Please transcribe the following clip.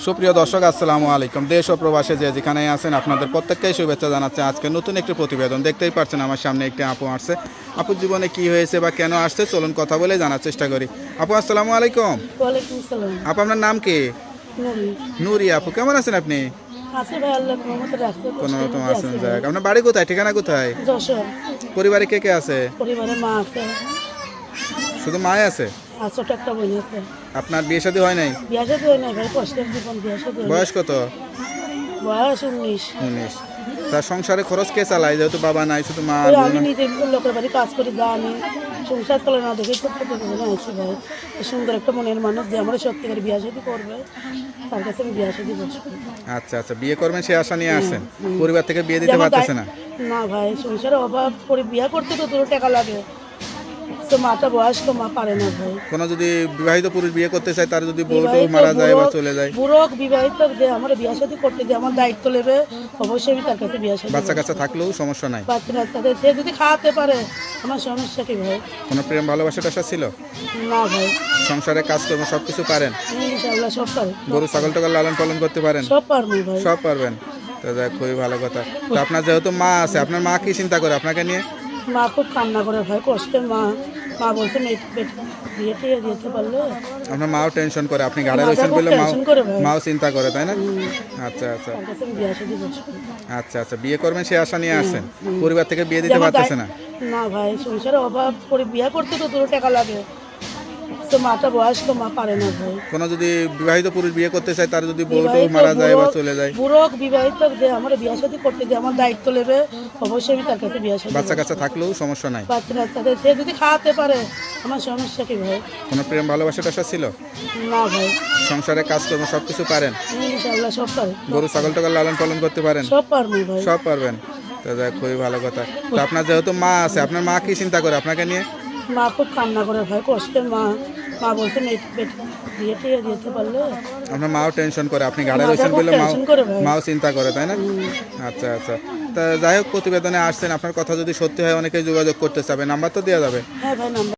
সুপ্রিয় দর্শক আসসালামু আলাইকুম। দেশ ও প্রবাসে যে যেখানে আছেন আপনাদের প্রত্যেককেই শুভেচ্ছা জানাচ্ছে। আজকে নতুন একটি প্রতিবেদন দেখতেই পাচ্ছেন আমার সামনে একটি আপু আসছে। আপুর জীবনে কি হয়েছে বা কেন আসছে চলুন কথা বলে জানার চেষ্টা করি। আপু আসসালামু আলাইকুম। ওয়ালাইকুম সালাম। আপু আপনার নাম কি? নুরি। নুরি আপু, কেমন আছেন আপনি? আছে ভাই, আল্লাহ কোনো মতে রাখতে কোনো রকম আছেন? যাক, আপনার বাড়ি কোথায়, ঠিকানা কোথায়? যশোর। পরিবারে কে কে আছে? পরিবারে মা আছে, শুধু মাই আছে? আর ছোট একটা বোন আছে। আপনার বিয়ে শাদী হয় নাই? বিয়া সাথে হয় না ভাই, কষ্টের জীবন। বিয়া সাথে বয়স কত? বয়স 19। 19। তার সংসারে খরচ কে চালায়, যেহেতু বাবা নাই, শুধু মা? ওই আমি নিজে লোকের বাড়ি কাজ করি, জানি সংসার চলে না দেখে ছোট্ট থেকে আছি ভাই। এই সুন্দর একটা মনের মানুষ যে আমার সত্যিকার বিয়া শাদী করবে, তার কাছে আমি বিয়া শাদী বসবো। আচ্ছা আচ্ছা, বিয়ে করবেন সে আশা নিয়ে আসেন। পরিবার থেকে বিয়ে দিতে পারতেছে না? না ভাই, সংসারের অভাব করে বিয়া করতে তো দূর টাকা লাগে, তো মাটা বয়স্ক, মা পারে না ভাই। কোনো যদি বিবাহিত পুরুষ বিয়ে করতে চায়, তার যদি বউটাও মারা যায় বা চলে যায়, বুড়োক বিবাহিত যে আমার বিয়া শাদী করতে যে আমার দায়িত্ব নেবে, অবশ্যই আমি তার কাছে বিয়া শাদী বাচ্চা কাচ্চা থাকলেও সমস্যা নাই? বাচ্চা কাচ্চাদের সে যদি খাওয়াতে পারে, আমার সমস্যা কি ভাই? কোনো প্রেম ভালোবাসা টাসা ছিল? না ভাই, সংসারে কাজকর্ম সব কিছু পারেন? ইনশাআল্লাহ সব পারে। গরু ছাগল টাগল লালন পালন করতে পারেন? সব পারবো ভাই। সব পারবেন? তো যাক, খুবই ভালো কথা। তো আপনার যেহেতু মা আছে, আপনার মা কি চিন্তা করে আপনাকে নিয়ে? মা খুব কান্না করে ভাই, কষ্টে মা। মা বলছে বিয়ে টিয়ে দিতে পারলে। আপনার মাও টেনশন করে, আপনি গাড়ি মাটা রয়েছেন খুব বলে টেনশন করে ভাই। মাও চিন্তা করে, তাই না? আচ্ছা আচ্ছা তার কাছে আমি বিয়া শাদী বসবো। আচ্ছা আচ্ছা, বিয়ে করবেন সে আশা নিয়ে আসেন। পরিবার থেকে বিয়ে দিতে পারতেছে না? না ভাই, সংসারের অভাব করে বিয়া করতে তো দূর টাকা লাগে, তো মাটা বয়স্ক, মা পারে না ভাই। কোনো যদি বিবাহিত পুরুষ বিয়ে করতে চায়, তার যদি বউটাও মারা যায় বা চলে যায়, বুড়োক বিবাহিত যে আমার বিয়া শাদী করতে যে আমার দায়িত্ব নেবে, অবশ্যই আমি তার কাছে বিয়া শাদী বাচ্চা কাচ্চা থাকলেও সমস্যা নাই? বাচ্চা কাচ্চাদের সে যদি খাওয়াতে পারে, আমার সমস্যা কি ভাই? কোনো প্রেম ভালোবাসা টাসা ছিল? না ভাই, সংসারে কাজকর্ম সব কিছু পারেন? ইনশাআল্লাহ সব পারে। গরু ছাগল টাগল লালন পালন করতে পারেন? সব পারবো ভাই। সব পারবেন? তো যাক, খুবই ভালো কথা। তো আপনার যেহেতু মা আছে, আপনার মা কি চিন্তা করে আপনাকে নিয়ে? মা খুব কান্না করে ভাই, কষ্টে মা। মা বলছে বিয়ে টিয়ে দিতে পারলে। আপনার মাও টেনশন করে, আপনি গাড়ি মাটা রয়েছেন খুব বলে টেনশন করে ভাই। মাও চিন্তা করে, তাই না? আচ্ছা আচ্ছা। তা যাই হোক, প্রতিবেদনে আসছেন, আপনার কথা যদি সত্যি হয় অনেকেই যোগাযোগ করতে চাবে, নাম্বার তো দেওয়া যাবে? হ্যাঁ ভাই, নাম্বার